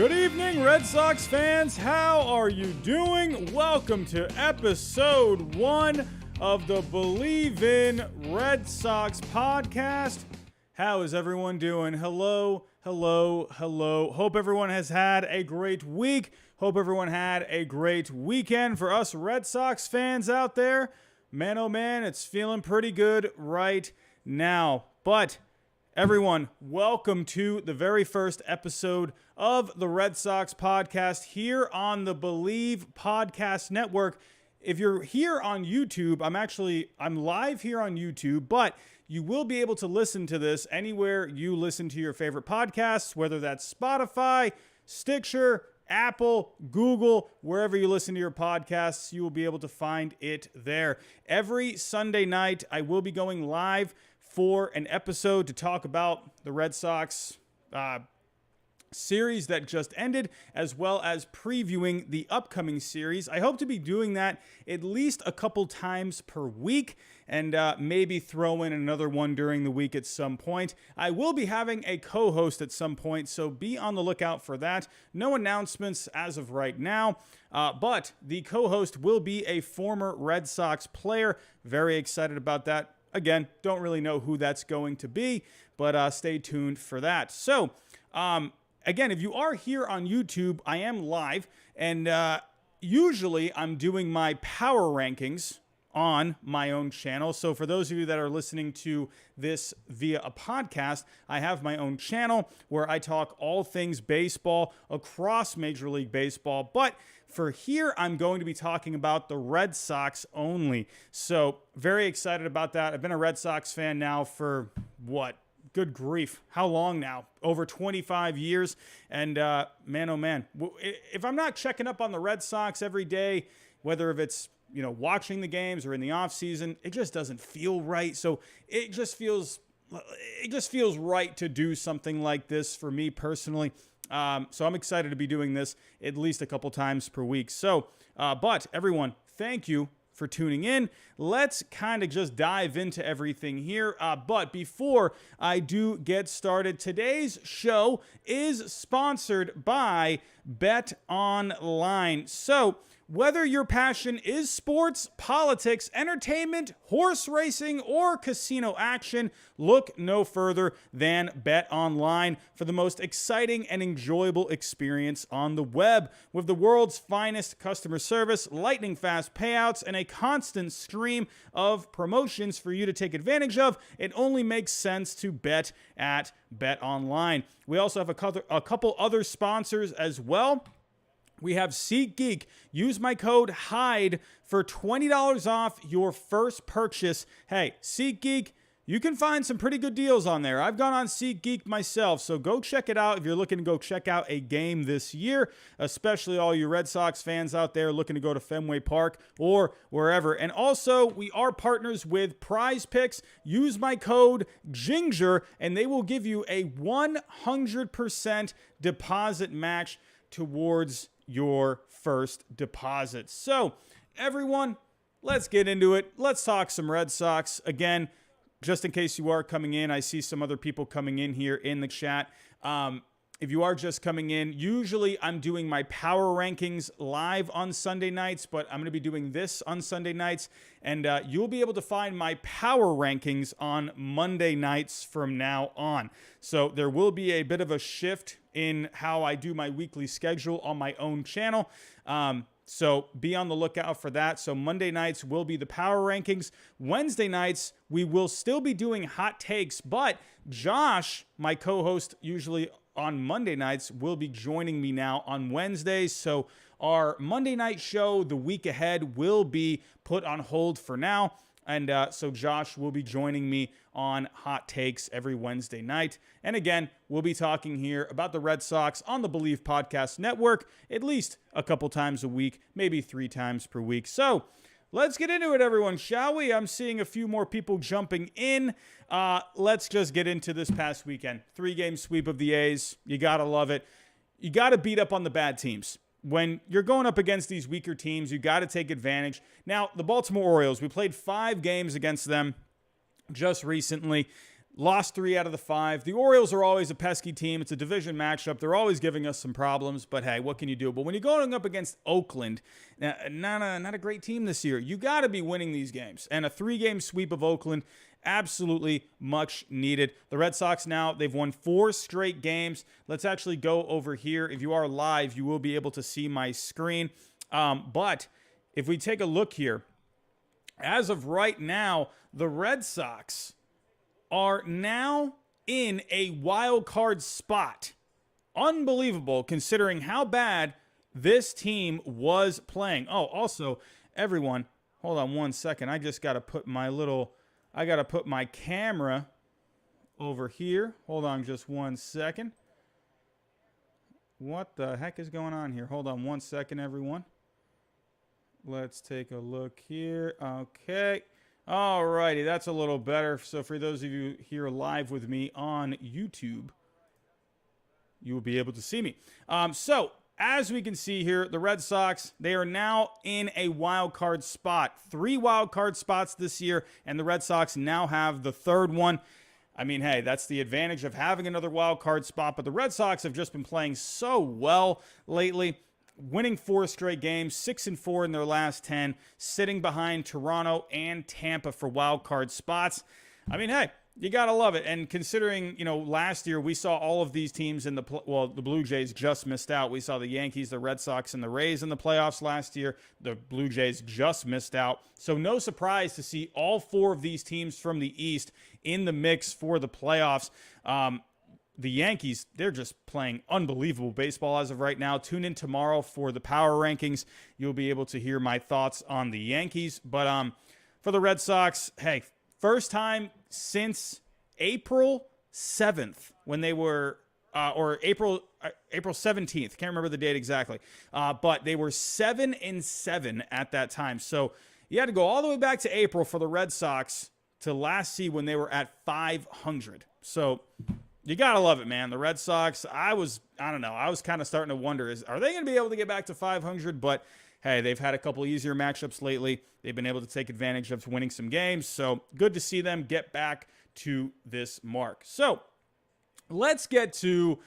Good evening, Red Sox fans. How are you doing? Welcome to episode 1 of the BLEAV in Red Sox Podcast. How is everyone doing? Hello. Hope everyone has had a great week. Hope everyone had a great weekend. For us Red Sox fans out there, man, oh man, it's feeling pretty good right now. But everyone, welcome to the very first episode of the Red Sox Podcast here on the BLEAV Podcast Network. If you're here on YouTube, I'm live here on YouTube, but you will be able to listen to this anywhere you listen to your favorite podcasts, whether that's Spotify, Stitcher, Apple, Google, wherever you listen to your podcasts, you will be able to find it there. Every Sunday night, I will be going live for an episode to talk about the Red Sox series that just ended, as well as previewing the upcoming series. I hope to be doing that at least a couple times per week, and maybe throw in another one during the week at some point. I will be having a co-host at some point, so be on the lookout for that. No announcements as of right now, but the co-host will be a former Red Sox player. Very excited about that. Again, don't really know who that's going to be, but stay tuned for that. So, again, if you are here on YouTube, I am live, and usually I'm doing my power rankings on my own channel. So for those of you that are listening to this via a podcast, I have my own channel where I talk all things baseball across Major League Baseball. But for here, I'm going to be talking about the Red Sox only. So very excited about that. I've been a Red Sox fan now for good grief, how long now? Over 25 years. And man, oh man, if I'm not checking up on the Red Sox every day, whether if it's watching the games or in the off season, it just doesn't feel right. So it just feels right to do something like this for me personally. So I'm excited to be doing this at least a couple times per week. So, but everyone, thank you for tuning in. Let's kind of just dive into everything here. But before I do get started, today's show is sponsored by BetOnline. So whether your passion is sports, politics, entertainment, horse racing, or casino action, look no further than BetOnline for the most exciting and enjoyable experience on the web. With the world's finest customer service, lightning fast payouts, and a constant stream of promotions for you to take advantage of, it only makes sense to bet at BetOnline. We also have a couple other sponsors as well. We have SeatGeek. Use my code HYDE for $20 off your first purchase. Hey, SeatGeek, you can find some pretty good deals on there. I've gone on SeatGeek myself, so go check it out if you're looking to go check out a game this year, especially all you Red Sox fans out there looking to go to Fenway Park or wherever. And also, we are partners with Prize Picks. Use my code GINGER, and they will give you a 100% deposit match towards your first deposit. So everyone, let's get into it. Let's talk some Red Sox. Again, just in case you are coming in, I see some other people coming in here in the chat. If you are just coming in, usually I'm doing my power rankings live on Sunday nights, but I'm going to be doing this on Sunday nights, and you'll be able to find my power rankings on Monday nights from now on. So there will be a bit of a shift in how I do my weekly schedule on my own channel. So be on the lookout for that. So Monday nights will be the power rankings. Wednesday nights, we will still be doing hot takes, but Josh, my co-host, usually on Monday nights, will be joining me now on Wednesdays. So our Monday night show the week ahead will be put on hold for now. And so Josh will be joining me on Hot Takes every Wednesday night. And again, we'll be talking here about the Red Sox on the BLEAV Podcast Network at least a couple times a week, maybe 3 times per week. So let's get into it, everyone, shall we? I'm seeing a few more people jumping in. Let's just get into this past weekend. 3-game sweep of the A's. You got to love it. You got to beat up on the bad teams. When you're going up against these weaker teams, you got to take advantage. Now, the Baltimore Orioles, we played 5 games against them just recently. Lost 3 out of the 5. The Orioles are always a pesky team. It's a division matchup. They're always giving us some problems, but hey, what can you do? But when you're going up against Oakland, not a great team this year, you got to be winning these games. And a 3-game sweep of Oakland, absolutely much needed. The Red Sox now, they've won 4 straight games. Let's actually go over here. If you are live, you will be able to see my screen. But if we take a look here, as of right now, the Red Sox are now in a wild card spot. Unbelievable considering how bad this team was playing. Oh, also, everyone, hold on one second. I just got to put my camera over here. Hold on just one second. What the heck is going on here? Hold on one second, everyone. Let's take a look here. Okay. All righty, that's a little better. So for those of you here live with me on YouTube, you will be able to see me. So as we can see here, the Red Sox, they are now in a wild card spot. 3 wild card spots this year, and the Red Sox now have the 3rd one. I mean, hey, that's the advantage of having another wild card spot, but the Red Sox have just been playing so well lately. Winning 4 straight games, 6-4 in their last 10, sitting behind Toronto and Tampa for wild card spots. I mean, hey, you got to love it. And considering, last year we saw all of these teams in the Blue Jays just missed out. We saw the Yankees, the Red Sox, and the Rays in the playoffs last year. The Blue Jays just missed out. So no surprise to see all 4 of these teams from the East in the mix for the playoffs. The Yankees, they're just playing unbelievable baseball as of right now. Tune in tomorrow for the power rankings. You'll be able to hear my thoughts on the Yankees. But for the Red Sox, hey, first time since April 7th when they were, or April 17th. Can't remember the date exactly. But they were 7-7 at that time. So you had to go all the way back to April for the Red Sox to last see when they were at 500. So you got to love it, man. The Red Sox, I don't know. I was kind of starting to wonder, are they going to be able to get back to 500? But, hey, they've had a couple easier matchups lately. They've been able to take advantage of winning some games. So, good to see them get back to this mark. So, let's get to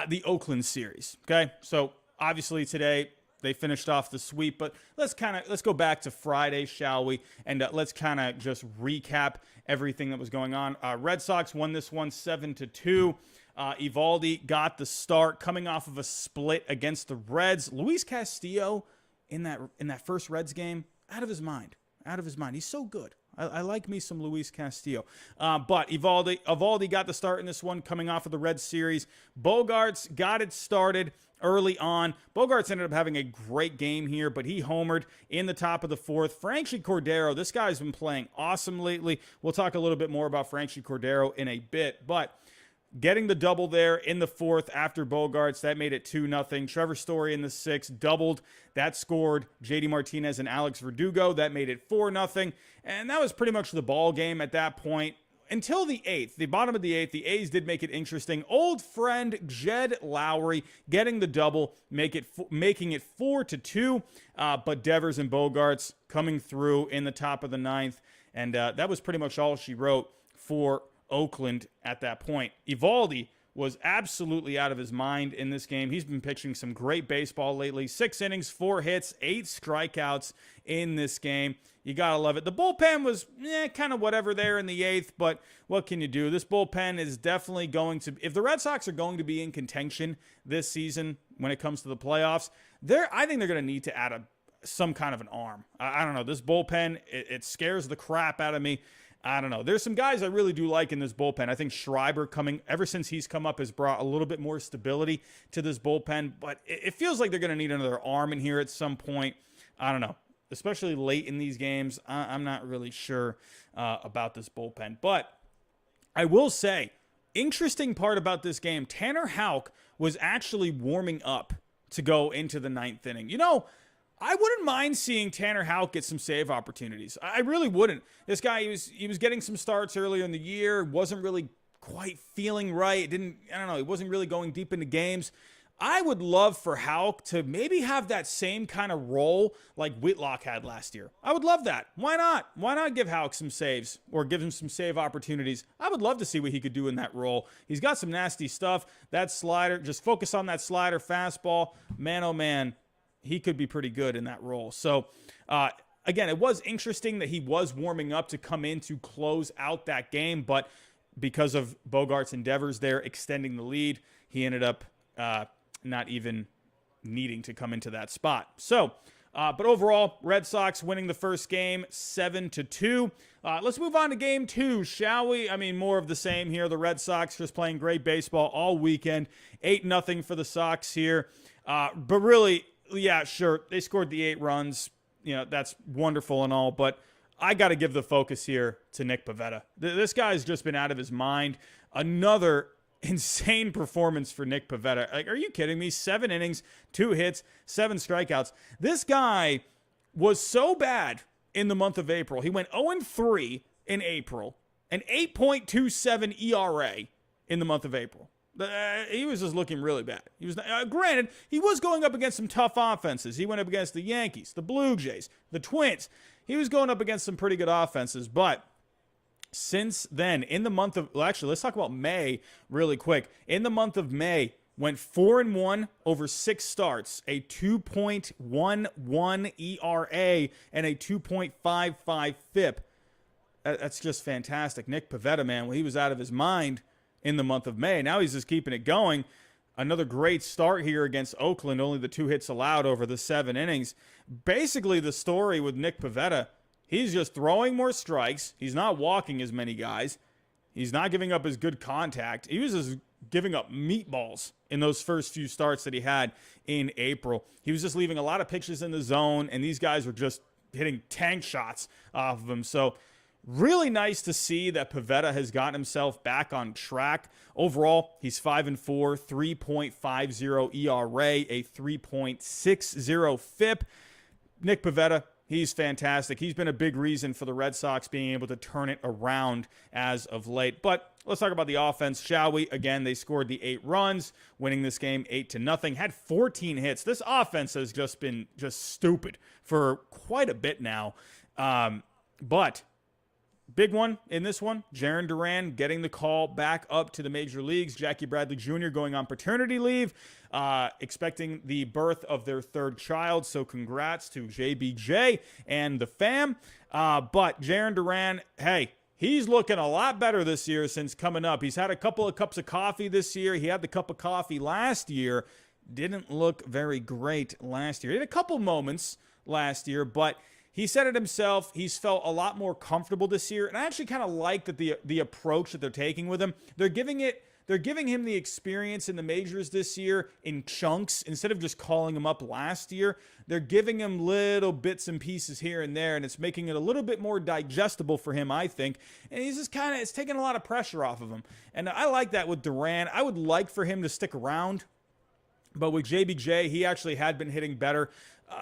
the Oakland series, okay? So, obviously, today they finished off the sweep, but let's go back to Friday, shall we? And let's kind of just recap everything that was going on. Red Sox won this one 7-2. Eovaldi got the start coming off of a split against the Reds. Luis Castillo in that first Reds game, out of his mind. He's so good. I like me some Luis Castillo. But Eovaldi got the start in this one coming off of the Reds series. Bogaerts got it started early on. Bogaerts ended up having a great game here, but he homered in the top of the 4th. Francie Cordero, this guy's been playing awesome lately. We'll talk a little bit more about Francie Cordero in a bit, but getting the double there in the 4th after Bogaerts, that made it 2-0. Trevor Story in the 6th doubled. That scored JD Martinez and Alex Verdugo. That made it 4-0. And that was pretty much the ball game at that point. Until the 8th, the bottom of the 8th, the A's did make it interesting. Old friend Jed Lowry getting the double, making it 4-2. But Devers and Bogaerts coming through in the top of the 9th. And that was pretty much all she wrote for Oakland at that point. Eovaldi was absolutely out of his mind in this game. He's been pitching some great baseball lately. 6 innings, 4 hits, 8 strikeouts in this game. You got to love it. The bullpen was kind of whatever there in the 8th, but what can you do? This bullpen is definitely going to, if the Red Sox are going to be in contention this season when it comes to the playoffs, I think they're going to need to add some kind of an arm. I don't know. This bullpen, it scares the crap out of me. I don't know. There's some guys I really do like in this bullpen. I think Schreiber ever since he's come up, has brought a little bit more stability to this bullpen, but it feels like they're going to need another arm in here at some point. I don't know. Especially late in these games, I'm not really sure about this bullpen. But I will say, interesting part about this game, Tanner Houck was actually warming up to go into the 9th inning. I wouldn't mind seeing Tanner Houck get some save opportunities. I really wouldn't. This guy, he was getting some starts earlier in the year, wasn't really quite feeling right. He wasn't really going deep into games. I would love for Houck to maybe have that same kind of role like Whitlock had last year. I would love that. Why not? Why not give Houck some saves or give him some save opportunities? I would love to see what he could do in that role. He's got some nasty stuff. That slider, just focus on that slider fastball. Man, oh man, he could be pretty good in that role. So, again, it was interesting that he was warming up to come in to close out that game, but because of Bogart's endeavors there extending the lead, he ended up not even needing to come into that spot. So, but overall, Red Sox winning the first game 7-2. Let's move on to game 2, shall we? I mean, more of the same here. The Red Sox just playing great baseball all weekend. 8-0 for the Sox here. But really, yeah, sure, they scored the 8 runs. You know, that's wonderful and all, but I got to give the focus here to Nick Pavetta. This guy's just been out of his mind. Another insane performance for Nick Pavetta. Like, are you kidding me? 7 innings, 2 hits, 7 strikeouts. This guy was so bad in the month of April. He went 0-3 in April, an 8.27 ERA in the month of April. He was just looking really bad. He was granted, he was going up against some tough offenses. He went up against the Yankees, the Blue Jays, the Twins. He was going up against some pretty good offenses, but since then, in the month of, well, actually, let's talk about May really quick. In the month of May, went 4-1 over 6 starts, a 2.11 ERA, and a 2.55 FIP. That's just fantastic. Nick Pavetta, man, well, he was out of his mind in the month of May. Now he's just keeping it going. Another great start here against Oakland, only the 2 hits allowed over the 7 innings. Basically, the story with Nick Pavetta, he's just throwing more strikes. He's not walking as many guys. He's not giving up as good contact. He was just giving up meatballs in those first few starts that he had in April. He was just leaving a lot of pitches in the zone, and these guys were just hitting tank shots off of him. So really nice to see that Pavetta has gotten himself back on track. Overall, he's 5-4, 3.50 ERA, a 3.60 FIP. Nick Pavetta, he's fantastic. He's been a big reason for the Red Sox being able to turn it around as of late. But let's talk about the offense, shall we? Again, they scored the 8 runs, winning this game 8-0. Had 14 hits. This offense has just been stupid for quite a bit now. But big one in this one, Jaron Duran getting the call back up to the major leagues. Jackie Bradley Jr. going on paternity leave, expecting the birth of their 3rd child. So congrats to JBJ and the fam. But Jaron Duran, hey, he's looking a lot better this year since coming up. He's had a couple of cups of coffee this year. He had the cup of coffee last year. Didn't look very great last year. He had a couple moments last year, but he said it himself. He's felt a lot more comfortable this year, and I actually kind of like that the approach that they're taking with him. They're giving him the experience in the majors this year in chunks instead of just calling him up last year. They're giving him little bits and pieces here and there, and it's making it a little bit more digestible for him, I think. And he's just it's taking a lot of pressure off of him, and I like that with Duran. I would like for him to stick around. But with JBJ, he actually had been hitting better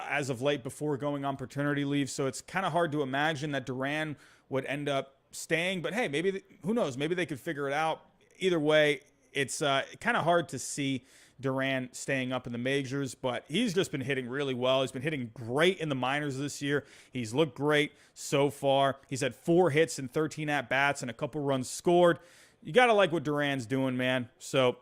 as of late before going on paternity leave. So it's kind of hard to imagine that Duran would end up staying. But hey, maybe, who knows? Maybe they could figure it out. Either way, it's kind of hard to see Duran staying up in the majors. But he's just been hitting really well. He's been hitting great in the minors this year. He's looked great so far. He's had 4 hits and 13 at-bats and a couple runs scored. You got to like what Duran's doing, man. So,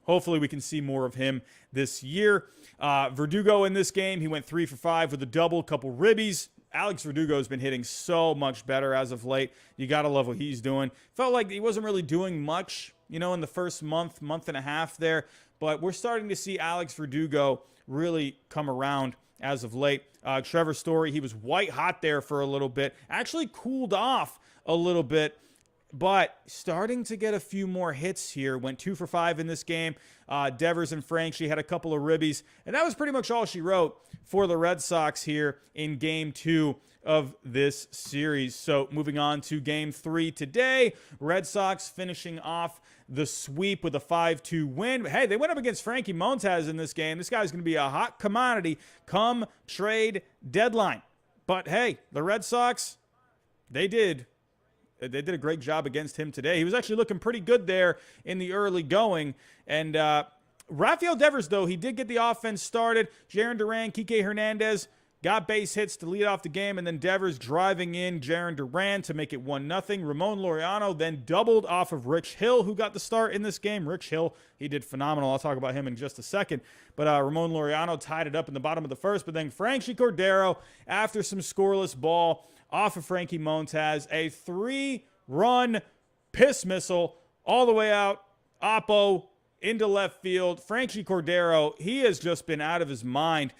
hopefully we can see more of him this year. Verdugo in this game, he went 3 for 5 with a double, couple ribbies. Alex Verdugo has been hitting so much better as of late. You got to love what he's doing. Felt like he wasn't really doing much, in the first month and a half there. But we're starting to see Alex Verdugo really come around as of late. Trevor Story, he was white hot there for a little bit. Actually cooled off a little bit, but starting to get a few more hits here. Went 2 for 5 in this game. Devers and Francie had a couple of ribbies, and that was pretty much all she wrote for the Red Sox here in Game 2 of this series. So moving on to Game 3 today, Red Sox finishing off the sweep with a 5-2 win. Hey, they went up against Frankie Montas in this game. This guy's going to be a hot commodity come trade deadline. But hey, the Red Sox, they did a great job against him today. He was actually looking pretty good there in the early going. And Rafael Devers, though, he did get the offense started. Jaron Duran, Kike Hernandez got base hits to lead off the game, and then Devers driving in Jaron Duran to make it 1-0. Ramon Laureano then doubled off of Rich Hill, who got the start in this game. Rich Hill, he did phenomenal. I'll talk about him in just a second. But Ramon Laureano tied it up in the bottom of the first, but then Francie Cordero, after some scoreless ball off of Frankie Montas, a 3-run piss missile all the way out, Oppo into left field. Francie Cordero, he has just been out of his mind.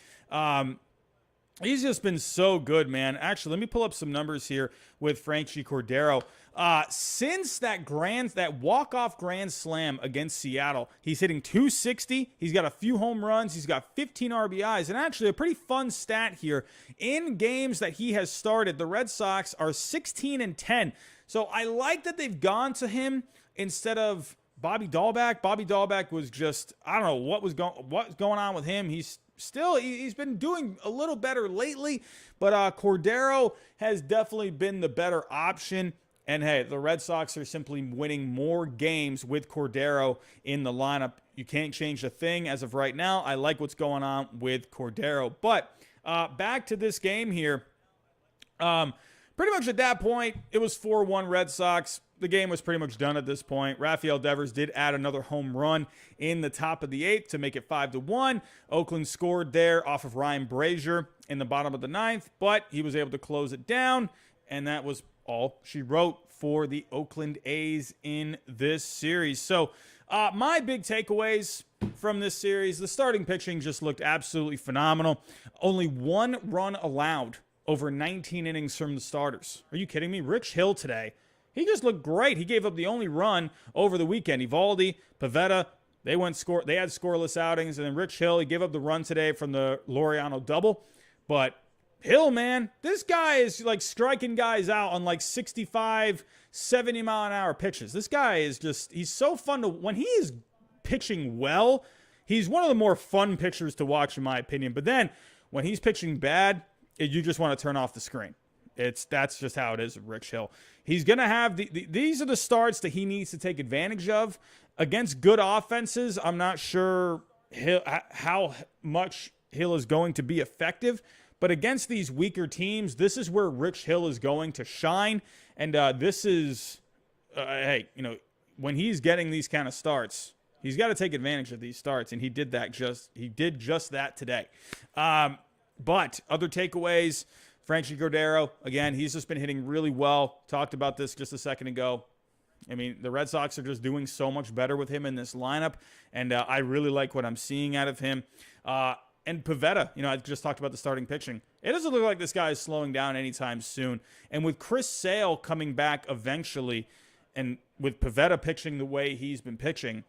He's just been so good, man. Actually, let me pull up some numbers here with Francie Cordero. Since that walk-off grand slam against Seattle, he's hitting .260. He's got a few home runs. He's got 15 RBIs. And actually, a pretty fun stat here. In games that he has started, the Red Sox are 16-10. So I like that they've gone to him instead of Bobby Dahlbeck. Bobby Dahlbeck was just, I don't know what's going on with him. He's been doing a little better lately, but Cordero has definitely been the better option. And hey, the Red Sox are simply winning more games with Cordero in the lineup. You can't change a thing as of right now. I like what's going on with Cordero. But back to this game here. Pretty much at that point, it was 4-1 Red Sox. The game was pretty much done at this point. Rafael Devers did add another home run in the top of the 8th to make it 5-1. Oakland scored there off of Ryan Brazier in the bottom of the 9th, but he was able to close it down, and that was all she wrote for the Oakland A's in this series. So my big takeaways from this series, the starting pitching just looked absolutely phenomenal. Only 1 run allowed over 19 innings from the starters. Are you kidding me? Rich Hill today, he just looked great. He gave up the only run over the weekend. Evaldi, Pavetta, they had scoreless outings. And then Rich Hill, he gave up the run today from the Laureano double. But Hill, man, this guy is like striking guys out on like 65, 70 mile an hour pitches. This guy is just, he's so fun to, when he is pitching well, he's one of the more fun pitchers to watch in my opinion. But then when he's pitching bad, you just want to turn off the screen. That's just how it is with Rich Hill. He's going to have these are the starts that he needs to take advantage of against good offenses. I'm not sure how much Hill is going to be effective, but against these weaker teams, this is where Rich Hill is going to shine. And this is, hey, when he's getting these kind of starts, he's got to take advantage of these starts, and he did just that today. But other takeaways. Francie Cordero, again, he's just been hitting really well. Talked about this just a second ago. I mean, the Red Sox are just doing so much better with him in this lineup, and I really like what I'm seeing out of him. And Pavetta, I just talked about the starting pitching. It doesn't look like this guy is slowing down anytime soon. And with Chris Sale coming back eventually, and with Pavetta pitching the way he's been pitching,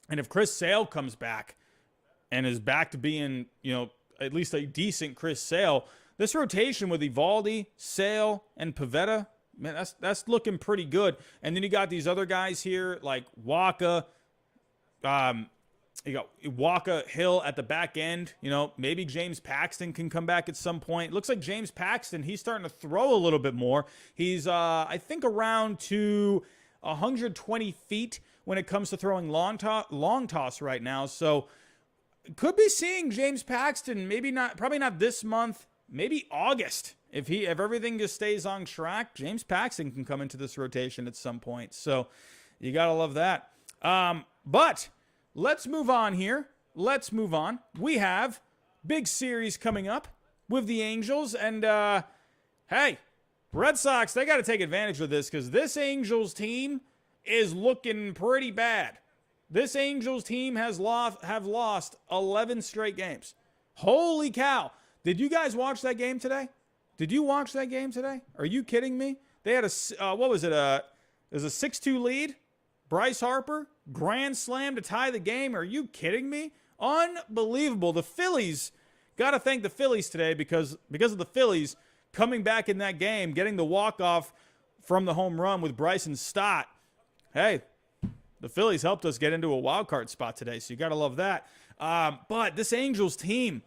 and if Chris Sale comes back and is back to being, at least a decent Chris Sale, this rotation with Evaldi, Sale, and Pavetta, man, that's looking pretty good. And then you got these other guys here like Waka. You got Waka, Hill at the back end. Maybe James Paxton can come back at some point. It looks like James Paxton, he's starting to throw a little bit more. He's, I think, around to 120 feet when it comes to throwing long toss right now. So could be seeing James Paxton, probably not this month, maybe August. If everything just stays on track, James Paxton can come into this rotation at some point. So you got to love that. But let's move on here. Let's move on. We have big series coming up with the Angels. And, hey, Red Sox, they got to take advantage of this because this Angels team is looking pretty bad. This Angels team have lost 11 straight games. Holy cow. Did you guys watch that game today? Did you watch that game today? Are you kidding me? They had what was it? It was a 6-2 lead. Bryce Harper, grand slam to tie the game. Are you kidding me? Unbelievable. The Phillies, got to thank the Phillies today because of the Phillies coming back in that game, getting the walk-off from the home run with Bryson Stott. Hey, the Phillies helped us get into a wild card spot today, so you got to love that. But this Angels team,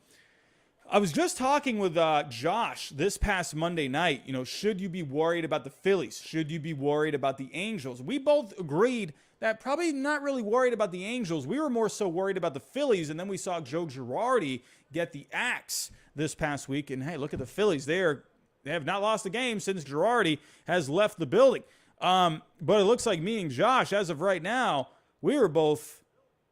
I was just talking with Josh this past Monday night. Should you be worried about the Phillies? Should you be worried about the Angels? We both agreed that probably not really worried about the Angels. We were more so worried about the Phillies, and then we saw Joe Girardi get the axe this past week. And hey, look at the Phillies. They have not lost a game since Girardi has left the building. But it looks like me and Josh, as of right now, we were both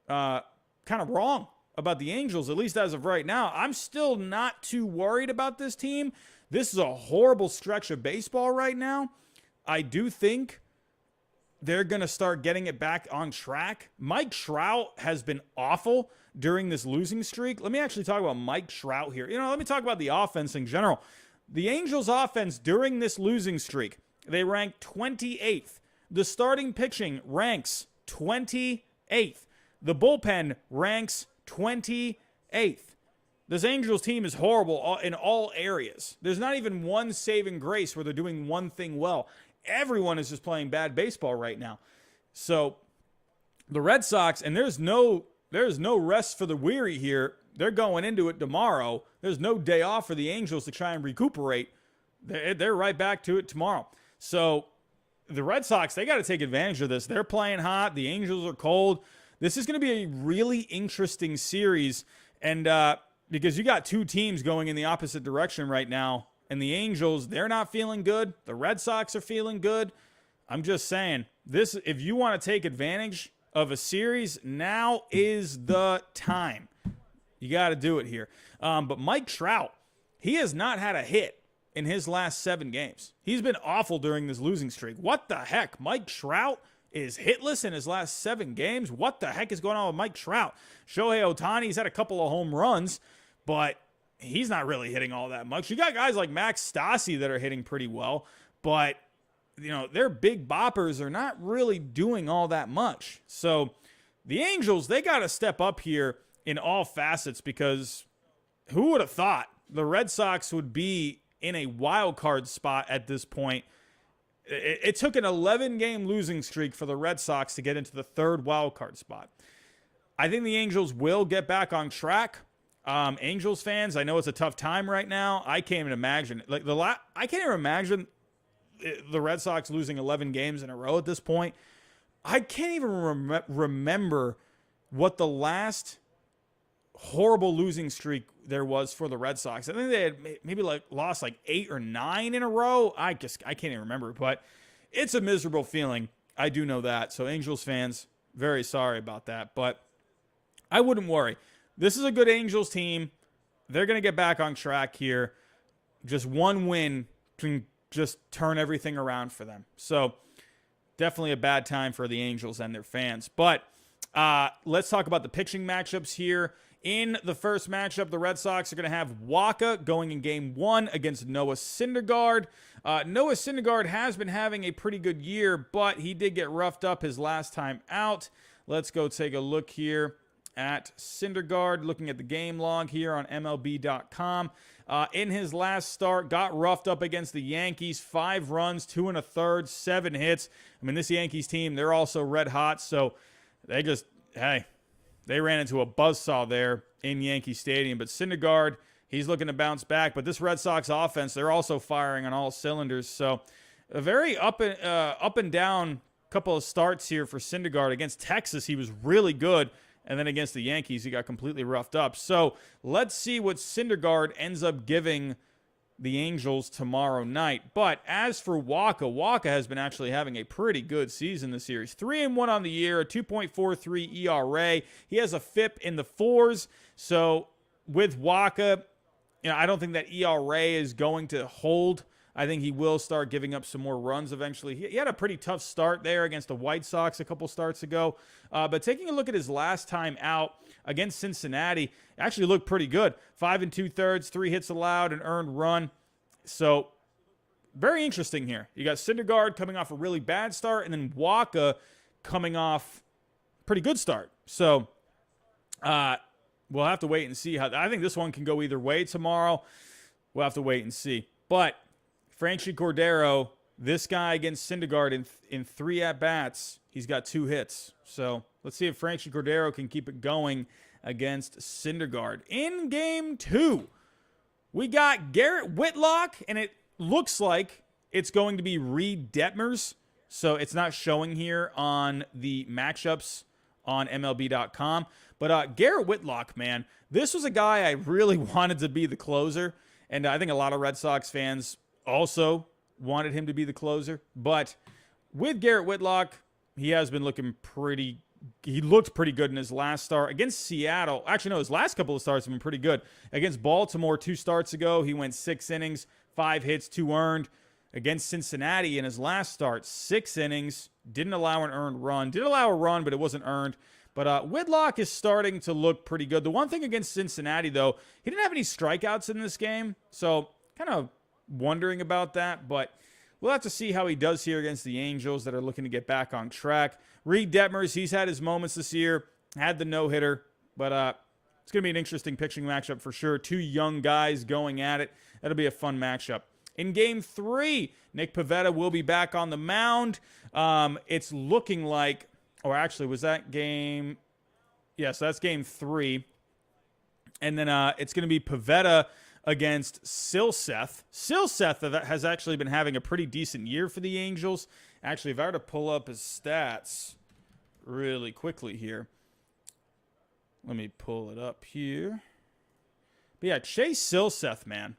kind of wrong about the Angels, at least as of right now. I'm still not too worried about this team. This is a horrible stretch of baseball right now. I do think they're going to start getting it back on track. Mike Trout has been awful during this losing streak. Let me actually talk about Mike Trout here. Let me talk about the offense in general. The Angels' offense during this losing streak, they ranked 28th. The starting pitching ranks 28th. The bullpen ranks 28th. This Angels team is horrible in all areas. There's not even one saving grace where they're doing one thing well. Everyone is just playing bad baseball right now. So the Red Sox, and there's no rest for the weary here. They're going into it tomorrow. There's no day off for the Angels to try and recuperate. They're right back to it tomorrow. So the Red Sox, they got to take advantage of this. They're playing hot. The Angels are cold. This is going to be a really interesting series. And because you got two teams going in the opposite direction right now. And the Angels, they're not feeling good. The Red Sox are feeling good. I'm just saying, if you want to take advantage of a series, now is the time. You got to do it here. But Mike Trout, he has not had a hit in his last 7 games. He's been awful during this losing streak. What the heck? Mike Trout is hitless in his last 7 games? What the heck is going on with Mike Trout? Shohei Ohtani's had a couple of home runs, but he's not really hitting all that much. You got guys like Max Stassi that are hitting pretty well, but their big boppers are not really doing all that much. So the Angels, they got to step up here in all facets, because who would have thought the Red Sox would be in a wild card spot at this point? It took an 11-game losing streak for the Red Sox to get into the 3rd wild card spot. I think the Angels will get back on track. Angels fans, I know it's a tough time right now. I can't even imagine I can't even imagine the Red Sox losing 11 games in a row at this point. I can't even remember what the last horrible losing streak there was for the Red Sox. I think they had maybe lost 8 or 9 in a row. I can't even remember, but it's a miserable feeling. I do know that. So Angels fans, very sorry about that, but I wouldn't worry. This is a good Angels team. They're going to get back on track here. Just one win can just turn everything around for them. So definitely a bad time for the Angels and their fans. But let's talk about the pitching matchups here. In the first matchup, the Red Sox are going to have Wacha going in Game 1 against Noah Syndergaard. Noah Syndergaard has been having a pretty good year, but he did get roughed up his last time out. Let's go take a look here at Syndergaard, looking at the game log here on MLB.com. In his last start, got roughed up against the Yankees, 5 runs, 2 1/3, 7 hits. I mean, this Yankees team, they're also red hot, so they ran into a buzzsaw there in Yankee Stadium. But Syndergaard, he's looking to bounce back. But this Red Sox offense, they're also firing on all cylinders. So a very up and down couple of starts here for Syndergaard. Against Texas, he was really good. And then against the Yankees, he got completely roughed up. So let's see what Syndergaard ends up giving the Angels tomorrow night. But as for Wacha has been actually having a pretty good season this series. 3-1 on the year, a 2.43 ERA. He has a FIP in the 4s. So with Wacha, I don't think that ERA is going to hold. I think he will start giving up some more runs eventually. He had a pretty tough start there against the White Sox a couple starts ago. But taking a look at his last time out against Cincinnati, actually looked pretty good. 5 2/3, 3 hits allowed, an earned run. So very interesting here. You got Syndergaard coming off a really bad start, and then Wacha coming off a pretty good start. So we'll have to wait and see. I think this one can go either way tomorrow. We'll have to wait and see. But Francie Cordero, this guy against Syndergaard in 3 at-bats, he's got 2 hits. So let's see if Francie Cordero can keep it going against Syndergaard. In Game 2, we got Garrett Whitlock, and it looks like it's going to be Reed Detmers so it's not showing here on the matchups on MLB.com. But Garrett Whitlock, man, this was a guy I really wanted to be the closer, and I think a lot of Red Sox fans also wanted him to be the closer. But with Garrett Whitlock, he has been looking he looked pretty good in his last start against Seattle. Actually, no, his last couple of starts have been pretty good. Against Baltimore 2 starts ago, he went 6 innings, 5 hits, 2 earned. Against Cincinnati in his last start, 6 innings, didn't allow an earned run. Did allow a run, but it wasn't earned. But Whitlock is starting to look pretty good. The one thing against Cincinnati, though, he didn't have any strikeouts in this game. So kind of wondering about that. But we'll have to see how he does here against the Angels that are looking to get back on track. Reed Detmers, he's had his moments this year, had the no-hitter, but it's going to be an interesting pitching matchup for sure. 2 young guys going at it. That'll be a fun matchup. In Game 3, Nick Pavetta will be back on the mound. It's looking like, or actually, was that game? Yes, that's Game 3. And then it's going to be Pavetta against Silseth. Silseth has actually been having a pretty decent year for the Angels. Actually, if I were to pull up his stats really quickly here. Let me pull it up here. But yeah, Chase Silseth, man.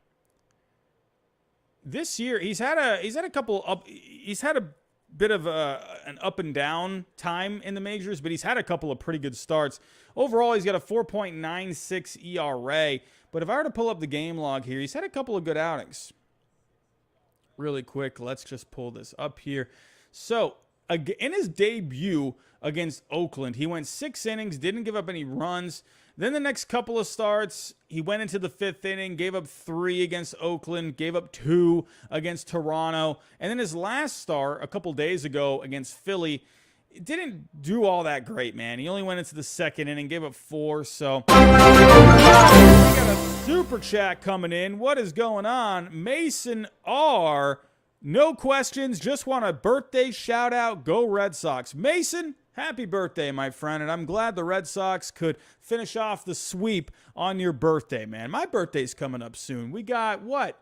This year, he's had a bit of an up and down time in the majors, but he's had a couple of pretty good starts. Overall, he's got a 4.96 ERA. But if I were to pull up the game log here, he's had a couple of good outings. Really quick, let's just pull this up here. So, in his debut against Oakland, he went 6 innings, didn't give up any runs. Then the next couple of starts, he went into the 5th inning, gave up 3 against Oakland, gave up 2 against Toronto. And then his last start, a couple days ago against Philly, it didn't do all that great, man. He only went into the 2nd inning, gave up 4. So, we got a super chat coming in. What is going on? Mason R. No questions, just want a birthday shout out. Go Red Sox. Mason, happy birthday, my friend. And I'm glad the Red Sox could finish off the sweep on your birthday, man. My birthday's coming up soon. We got, what?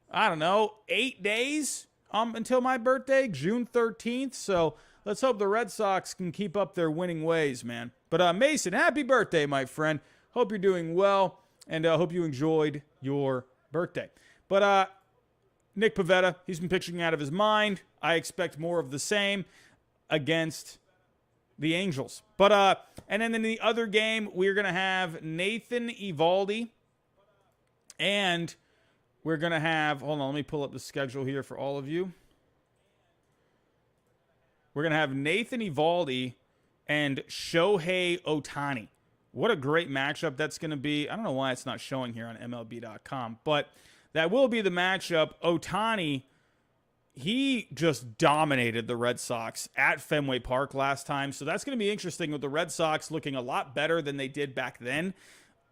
I don't know, 8 days until my birthday, June 13th. So let's hope the Red Sox can keep up their winning ways, man. But Mason, happy birthday, my friend. Hope you're doing well, and hope you enjoyed your birthday. But Nick Pavetta, he's been pitching out of his mind. I expect more of the same against the Angels. But and then in the other game, we're going to have Nathan Eovaldi, and we're going to have, hold on, let me pull up the schedule here for all of you. We're going to have Nathan Eovaldi and Shohei Ohtani. What a great matchup that's going to be. I don't know why it's not showing here on MLB.com, but that will be the matchup. Ohtani, he just dominated the Red Sox at Fenway Park last time. So that's going to be interesting with the Red Sox looking a lot better than they did back then.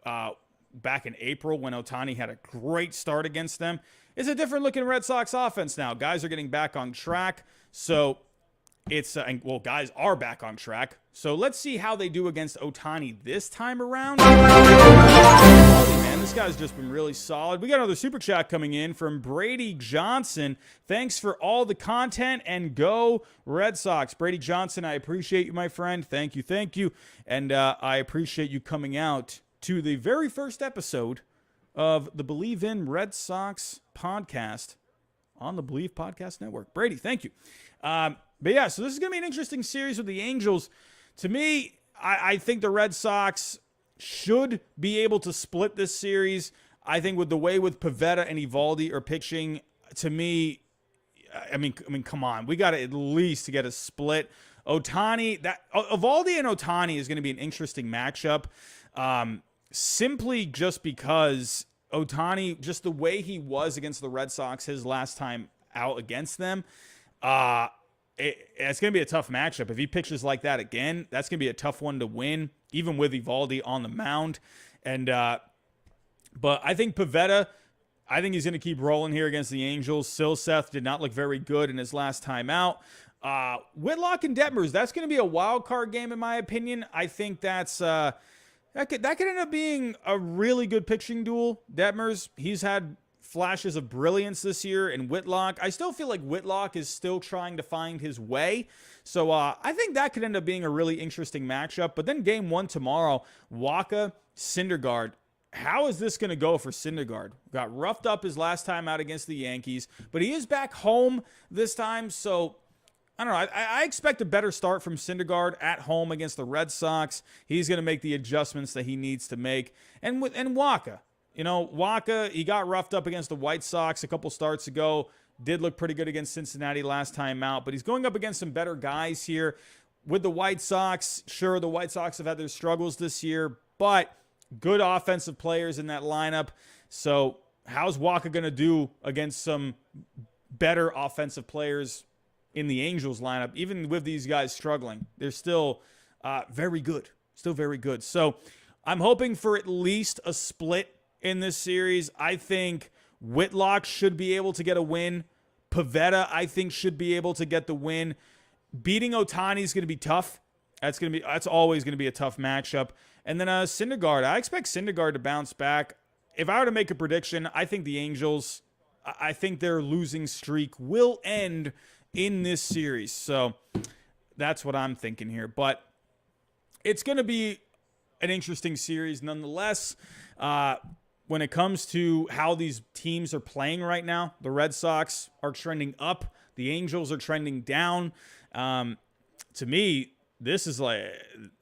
Back in April when Ohtani had a great start against them. It's a different looking Red Sox offense now. Guys are getting back on track. So it's, guys are back on track. So let's see how they do against Ohtani this time around. Man, this guy's just been really solid. We got another super chat coming in from Brady Johnson. Thanks for all the content and go Red Sox. Brady Johnson, I appreciate you, my friend. Thank you, thank you. And I appreciate you coming out to the very first episode of the BLEAV in Red Sox podcast on the BLEAV Podcast Network. Brady, thank you. But yeah, so this is going to be an interesting series with the Angels. To me, I think the Red Sox should be able to split this series. I think with the way with Pavetta and Eovaldi are pitching, to me, I mean, come on. We got to at least get a split. Eovaldi and Ohtani is going to be an interesting matchup. Simply just because Ohtani, just the way he was against the Red Sox his last time out against them, it's going to be a tough matchup. If he pitches like that again, that's going to be a tough one to win, even with Eovaldi on the mound. And but I think Pavetta, I think he's going to keep rolling here against the Angels. Silseth did not look very good in his last time out. Whitlock and Detmers, that's going to be a wild card game in my opinion. I think that's that could end up being a really good pitching duel. Detmers, he's had flashes of brilliance this year in Whitlock. I still feel like Whitlock is still trying to find his way. So I think that could end up being a really interesting matchup. But then game 1 tomorrow, Wacha, Syndergaard. How is this going to go for Syndergaard? Got roughed up his last time out against the Yankees, but he is back home this time. So I don't know. I expect a better start from Syndergaard at home against the Red Sox. He's going to make the adjustments that he needs to make. And Wacha. Wacha, he got roughed up against the White Sox a couple starts ago. Did look pretty good against Cincinnati last time out, but he's going up against some better guys here. With the White Sox, sure, the White Sox have had their struggles this year, but good offensive players in that lineup. So how's Wacha going to do against some better offensive players in the Angels lineup? Even with these guys struggling, they're still very good. Still very good. So I'm hoping for at least a split in this series. I think Whitlock should be able to get a win. Pavetta, I think, should be able to get the win. Beating Ohtani is going to be tough. That's always going to be a tough matchup. And then Syndergaard, I expect Syndergaard to bounce back. If I were to make a prediction, I think the Angels, I think their losing streak will end in this series. So that's what I'm thinking here. But it's going to be an interesting series nonetheless. When it comes to how these teams are playing right now, the Red Sox are trending up. The Angels are trending down. To me, this is like,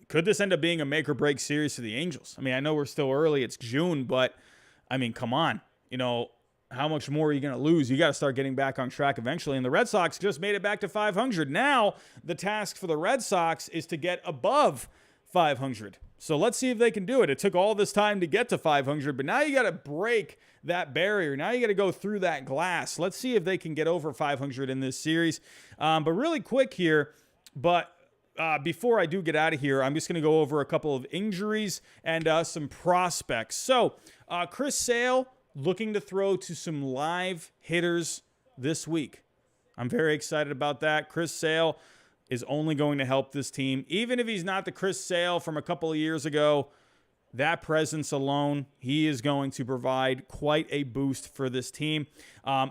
could this end up being a make or break series for the Angels? I mean, I know we're still early. It's June, but I mean, come on. How much more are you going to lose? You got to start getting back on track eventually. And the Red Sox just made it back to 500. Now, the task for the Red Sox is to get above 500. So let's see if they can do it. It took all this time to get to 500, but now you got to break that barrier. Now you got to go through that glass. Let's see if they can get over 500 in this series. But really quick here, before I do get out of here, I'm just going to go over a couple of injuries and some prospects. So Chris Sale looking to throw to some live hitters this week. I'm very excited about that. Chris Sale is only going to help this team. Even if he's not the Chris Sale from a couple of years ago, that presence alone, he is going to provide quite a boost for this team. And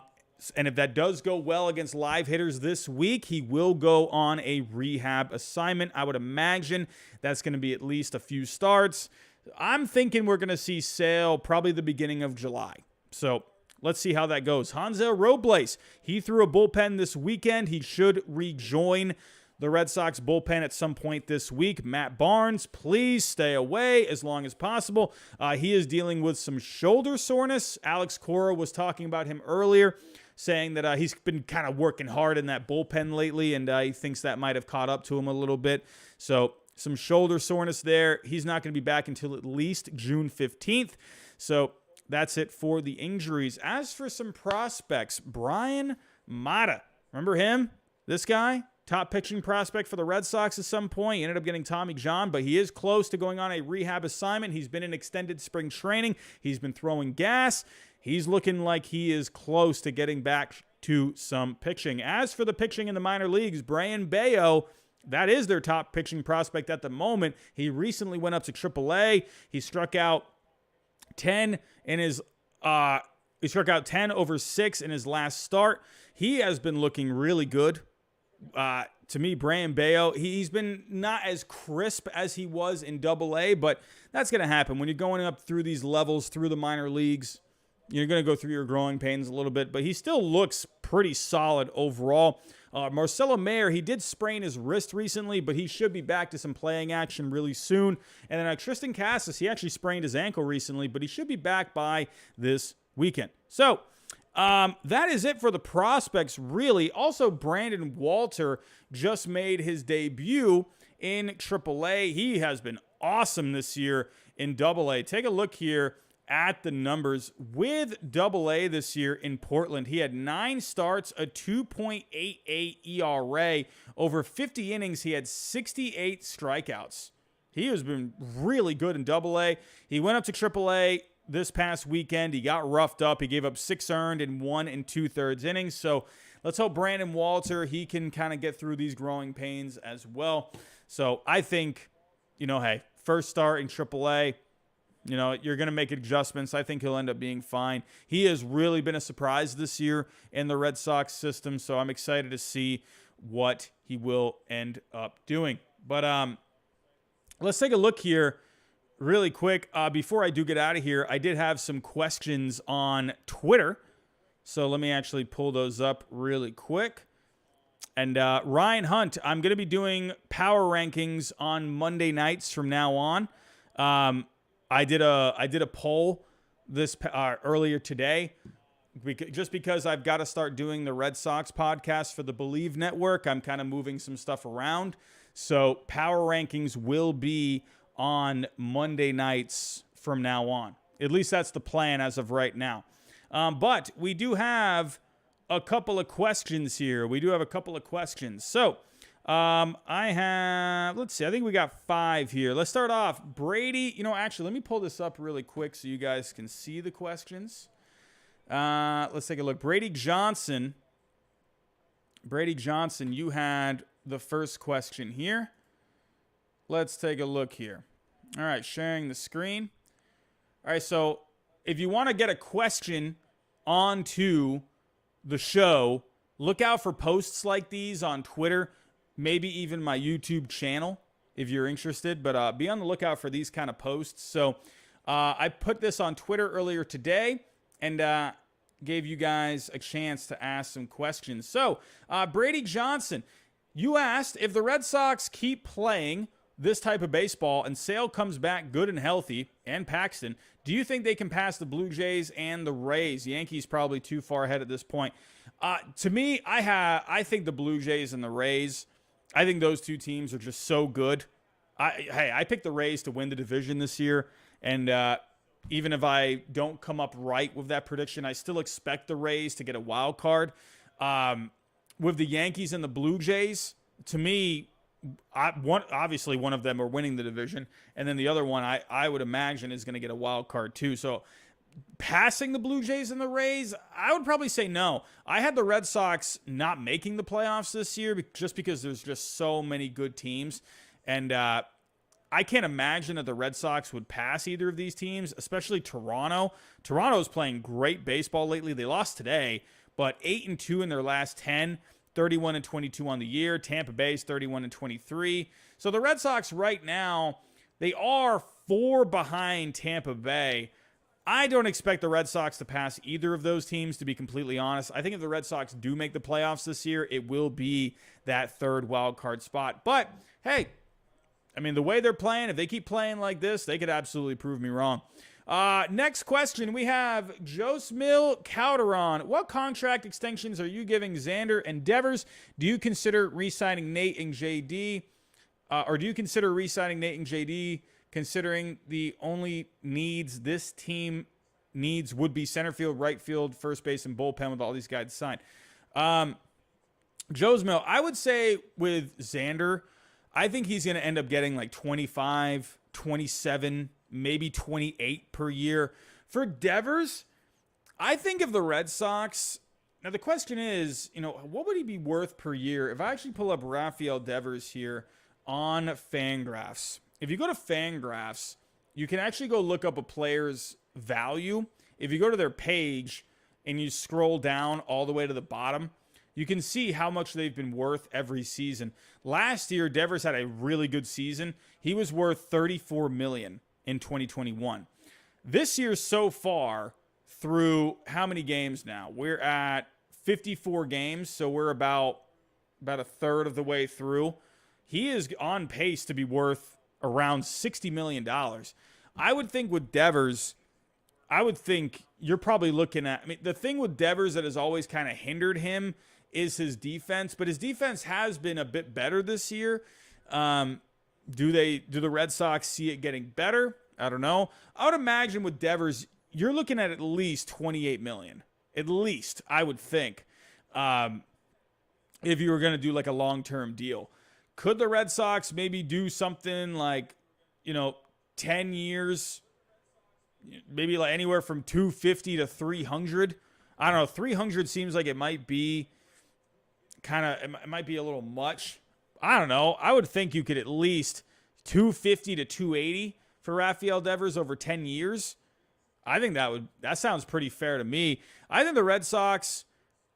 if that does go well against live hitters this week, he will go on a rehab assignment. I would imagine that's going to be at least a few starts. I'm thinking we're going to see Sale probably the beginning of July. So let's see how that goes. Hansel Robles, he threw a bullpen this weekend. He should rejoin the Red Sox bullpen at some point this week. Matt Barnes, please stay away as long as possible. He is dealing with some shoulder soreness. Alex Cora was talking about him earlier, saying that he's been kind of working hard in that bullpen lately, and he thinks that might have caught up to him a little bit. So some shoulder soreness there. He's not going to be back until at least June 15th. So that's it for the injuries. As for some prospects, Brian Mata. Remember him? This guy? Top pitching prospect for the Red Sox at some point. He ended up getting Tommy John, but he is close to going on a rehab assignment. He's been in extended spring training. He's been throwing gas. He's looking like he is close to getting back to some pitching. As for the pitching in the minor leagues, Brayan Bello, that is their top pitching prospect at the moment. He recently went up to AAA. He struck out 10 in his he struck out 10 over 6 in his last start. He has been looking really good. To me, Brayan Bello, he's been not as crisp as he was in AA, but that's going to happen. When you're going up through these levels, through the minor leagues, you're going to go through your growing pains a little bit, but he still looks pretty solid overall. Marcelo Mayer, he did sprain his wrist recently, but he should be back to some playing action really soon. And then Tristan Casas, he actually sprained his ankle recently, but he should be back by this weekend. So that is it for the prospects, really. Also, Brandon Walter just made his debut in AAA. He has been awesome this year in AA. Take a look here at the numbers. With AA this year in Portland, he had 9 starts, a 2.88 ERA. Over 50 innings, he had 68 strikeouts. He has been really good in AA. He went up to AAA this past weekend. He got roughed up. He gave up 6 earned in 1 2/3 innings. So let's hope Brandon Walter, he can kind of get through these growing pains as well. So I think, hey, first start in AAA, You know, you're going to make adjustments. I think he'll end up being fine. He has really been a surprise this year in the Red Sox system, so I'm excited to see what he will end up doing. But let's take a look here really quick. Before I do get out of here, I did have some questions on Twitter, so let me actually pull those up really quick. And Ryan Hunt, I'm going to be doing power rankings on Monday nights from now on. I did a poll this earlier today, just because I've got to start doing the Red Sox podcast for the BLEAV network. I'm kind of moving some stuff around. So power rankings will be on Monday nights from now on. At least that's the plan as of right now. But we do have a couple of questions here. So let's see, I think we got 5 here. Let's start off. Brady, actually, let me pull this up really quick so you guys can see the questions. Let's take a look. Brady Johnson, you had the first question here. Let's take a look here. All right, sharing the screen. All right, so if you want to get a question onto the show, look out for posts like these on Twitter, maybe even my YouTube channel if you're interested, but be on the lookout for these kind of posts. So I put this on Twitter earlier today and gave you guys a chance to ask some questions. So Brady Johnson, you asked, if the Red Sox keep playing this type of baseball and Sale comes back good and healthy, and Paxton, do you think they can pass the Blue Jays and the Rays? Yankees probably too far ahead at this point. To me, I think the Blue Jays and the Rays, I think those two teams are just so good. I picked the Rays to win the division this year, and even if I don't come up right with that prediction, I still expect the Rays to get a wild card. With the Yankees and the Blue Jays, to me, obviously one of them are winning the division, and then the other one I would imagine is going to get a wild card too. So passing the Blue Jays and the Rays, I would probably say no. I had the Red Sox not making the playoffs this year just because there's just so many good teams, and I can't imagine that the Red Sox would pass either of these teams, especially Toronto. Toronto's playing great baseball lately. They lost today, but 8-2 in their last 10. 31-22 on the year. Tampa Bay's 31-23. So the Red Sox right now, they are 4 behind Tampa Bay. I don't expect the Red Sox to pass either of those teams, to be completely honest. I think if the Red Sox do make the playoffs this year, it will be that third wild card spot. But hey, I mean, the way they're playing, if they keep playing like this, they could absolutely prove me wrong. Next question, we have Josmil Calderon. What contract extensions are you giving Xander and Devers? Do you consider re-signing Nate and JD? Considering the only needs this team needs would be center field, right field, first base, and bullpen with all these guys signed? Josmil, I would say with Xander, I think he's going to end up getting like 25, 27, maybe 28 per year. For Devers, I think if the Red Sox, now the question is, what would he be worth per year? If I actually pull up Rafael Devers here on Fangraphs, if you go to Fangraphs, you can actually go look up a player's value. If you go to their page and you scroll down all the way to the bottom, you can see how much they've been worth every season. Last year, Devers had a really good season. He was worth $34 million in 2021. This year so far, through how many games now? We're at 54 games, so we're about a third of the way through. He is on pace to be worth around $60 million. I would think with Devers, you're probably looking at, the thing with Devers that has always kind of hindered him is his defense, but his defense has been a bit better this year. Do the Red Sox see it getting better? I don't know. I would imagine with Devers, you're looking at least $28 million. At least, I would think. If you were going to do like a long-term deal. Could the Red Sox maybe do something like, 10 years, maybe like anywhere from 250 to 300? I don't know. 300 seems like it might be it might be a little much. I don't know. I would think you could at least 250 to 280 for Rafael Devers over 10 years. I think that sounds pretty fair to me. I think the Red Sox,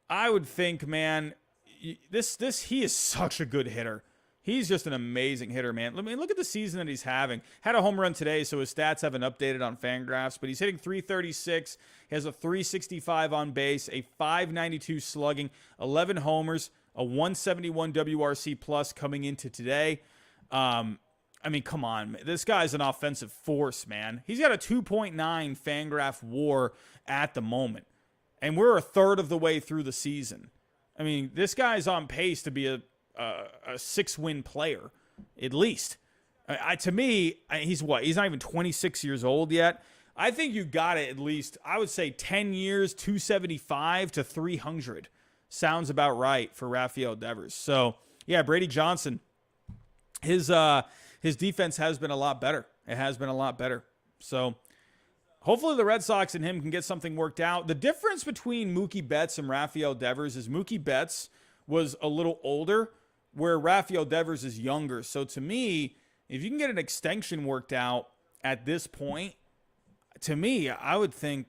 I would think, man, he is such a good hitter. He's just an amazing hitter, man. Look at the season that he's having. Had a home run today, so his stats haven't updated on Fangraphs, but he's hitting .336. He has a .365 on base, a .592 slugging, 11 homers, a .171 WRC plus coming into today. Come on. This guy's an offensive force, man. He's got a 2.9 Fangraph WAR at the moment, and we're a third of the way through the season. This guy's on pace to be a 6-win player, at least. To me, he's what? He's not even 26 years old yet. I think you got it at least, I would say 10 years, 275 to 300. Sounds about right for Rafael Devers. So, yeah, Brady Johnson, his defense has been a lot better. It has been a lot better. So, hopefully the Red Sox and him can get something worked out. The difference between Mookie Betts and Rafael Devers is Mookie Betts was a little older, where Rafael Devers is younger. So to me, if you can get an extension worked out at this point, to me, I would think,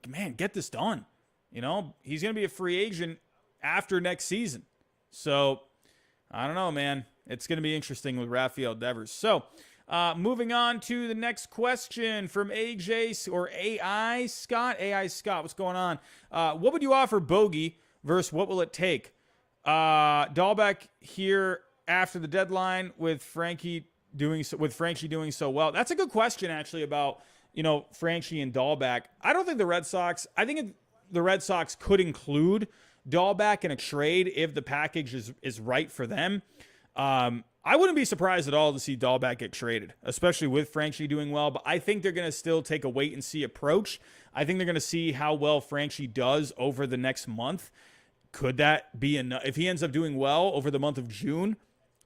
man, get this done. He's going to be a free agent after next season. So I don't know, man. It's going to be interesting with Rafael Devers. So moving on to the next question from AJ or AI Scott. AI Scott, what's going on? What would you offer Bogey versus what will it take? Dahlbeck here after the deadline with Frankie doing so well. That's a good question, actually, about Frankie and Dahlbeck. I don't think the Red Sox. I think the Red Sox could include Dahlbeck in a trade if the package is right for them. I wouldn't be surprised at all to see Dahlbeck get traded, especially with Frankie doing well. But I think they're going to still take a wait and see approach. I think they're going to see how well Frankie does over the next month. Could that be enough? If he ends up doing well over the month of June,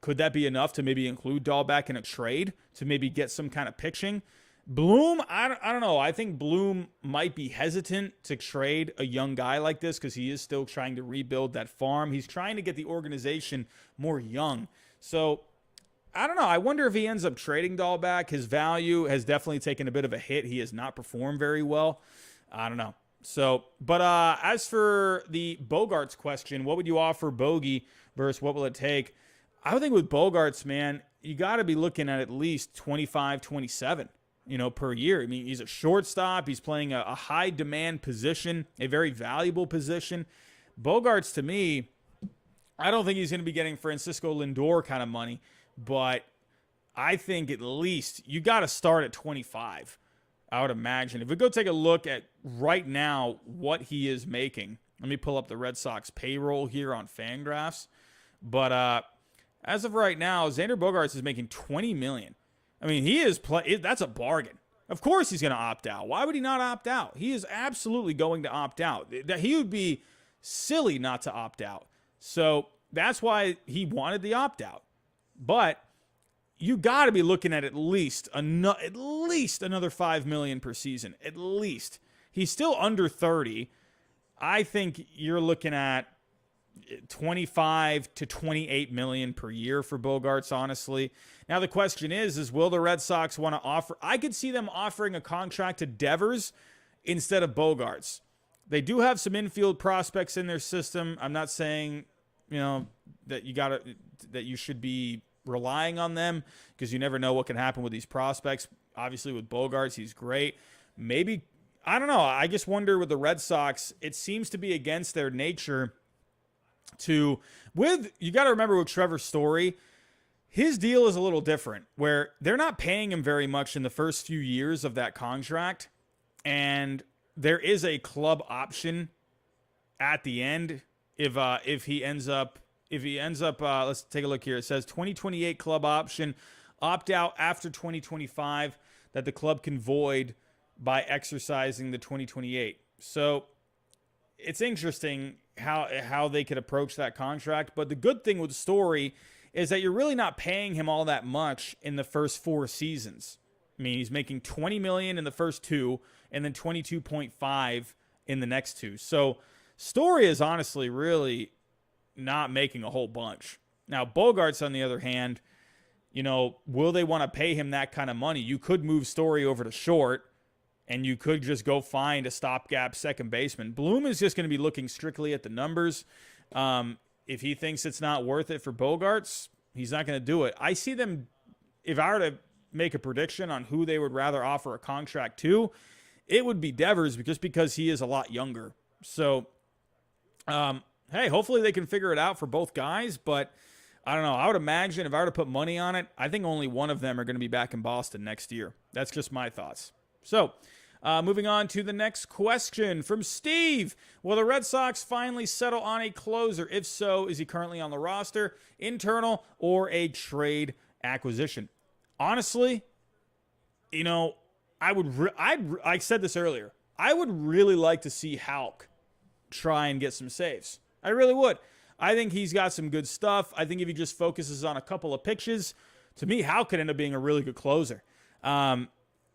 could that be enough to maybe include Dahlbeck in a trade to maybe get some kind of pitching? Bloom, I don't know. I think Bloom might be hesitant to trade a young guy like this because he is still trying to rebuild that farm. He's trying to get the organization more young. So, I don't know. I wonder if he ends up trading Dahlbeck. His value has definitely taken a bit of a hit. He has not performed very well. I don't know. So, but as for the Bogaerts question, what would you offer Bogey versus what will it take? I would think with Bogaerts, man, you got to be looking at least 25, 27, per year. He's a shortstop. He's playing a high demand position, a very valuable position. Bogaerts, to me, I don't think he's going to be getting Francisco Lindor kind of money, but I think at least you got to start at 25. I would imagine. If we go take a look at right now what he is making, let me pull up the Red Sox payroll here on Fangraphs. But as of right now, Xander Bogaerts is making $20 million. He is that's a bargain. Of course he's going to opt out. Why would he not opt out? He is absolutely going to opt out. He would be silly not to opt out. So that's why he wanted the opt out. But you got to be looking at least another $5 million per season. At least. He's still under 30. I think you're looking at 25 to 28 million per year for Bogaerts, honestly. Now the question is will the Red Sox want to offer? I could see them offering a contract to Devers instead of Bogaerts. They do have some infield prospects in their system. I'm not saying, that you should be relying on them because you never know what can happen with these prospects. Obviously with Bogaerts, he's great. Maybe, I don't know. I just wonder with the Red Sox, it seems to be against their nature you got to remember with Trevor Story, his deal is a little different where they're not paying him very much in the first few years of that contract. And there is a club option at the end. If he ends up, let's take a look here. It says 2028 club option, opt out after 2025 that the club can void by exercising the 2028. So it's interesting how they could approach that contract. But the good thing with Story is that you're really not paying him all that much in the first 4 seasons. He's making $20 million in the first 2 and then 22.5 in the next 2. So Story is honestly really not making a whole bunch. Now, Bogaerts, on the other hand, will they want to pay him that kind of money? You could move Story over to short, and you could just go find a stopgap second baseman. Bloom is just going to be looking strictly at the numbers. If he thinks it's not worth it for Bogarts, he's not going to do it. I see them, if I were to make a prediction on who they would rather offer a contract to, it would be Devers, just because he is a lot younger. So, hey, hopefully they can figure it out for both guys, but I don't know. I would imagine if I were to put money on it, I think only one of them are going to be back in Boston next year. That's just my thoughts. So, moving on to the next question from Steve. Will the Red Sox finally settle on a closer? If so, is he currently on the roster, internal, or a trade acquisition? Honestly, I said this earlier. I would really like to see Houck try and get some saves. I really would. I think he's got some good stuff. I think if he just focuses on a couple of pitches, to me, Houck could end up being a really good closer. I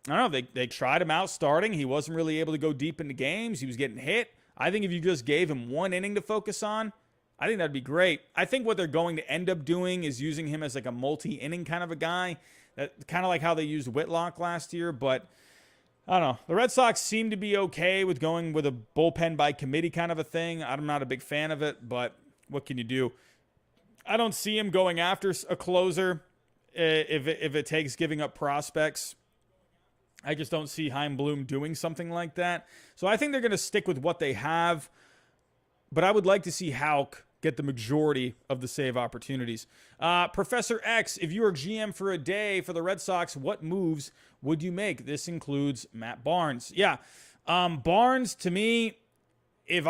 don't know. They tried him out starting. He wasn't really able to go deep into games. He was getting hit. I think if you just gave him one inning to focus on, I think that'd be great. I think what they're going to end up doing is using him as like a multi-inning kind of a guy, kind of like how they used Whitlock last year. But I don't know. The Red Sox seem to be okay with going with a bullpen by committee kind of a thing. I'm not a big fan of it, but what can you do? I don't see him going after a closer if it takes giving up prospects. I just don't see Chaim Bloom doing something like that. So I think they're going to stick with what they have. But I would like to see Houck get the majority of the save opportunities. Professor X, if you were GM for a day for the Red Sox, what moves would you make? This includes Matt Barnes. Yeah. Barnes, to me, if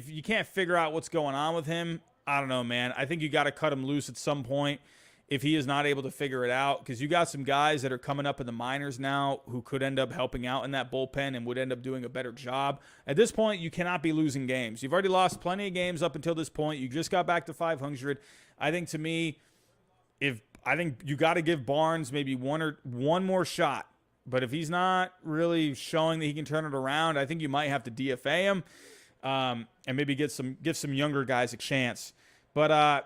you can't figure out what's going on with him, I don't know, man. I think you got to cut him loose at some point if he is not able to figure it out, because you got some guys that are coming up in the minors now who could end up helping out in that bullpen and would end up doing a better job. At this point, you cannot be losing games. You've already lost plenty of games up until this point. You just got back to 500. I think, to me, you got to give Barnes maybe one more shot. But if he's not really showing that he can turn it around, I think you might have to DFA him and maybe give some younger guys a chance. But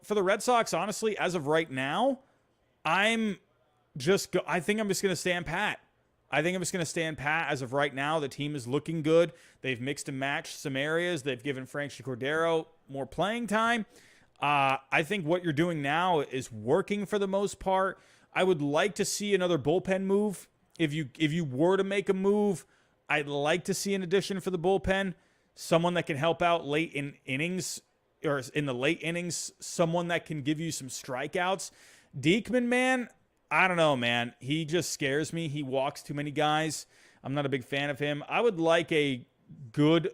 for the Red Sox, honestly, as of right now, I think I'm just going to stand pat. I think I'm just going to stand pat as of right now. The team is looking good. They've mixed and matched some areas. They've given Francie Cordero more playing time. I think what you're doing now is working for the most part. I would like to see another bullpen move. If you were to make a move, I'd like to see an addition for the bullpen. Someone that can help out late in innings, or in the late innings, someone that can give you some strikeouts. Diekman, man, I don't know, man. He just scares me. He walks too many guys. I'm not a big fan of him. I would like a good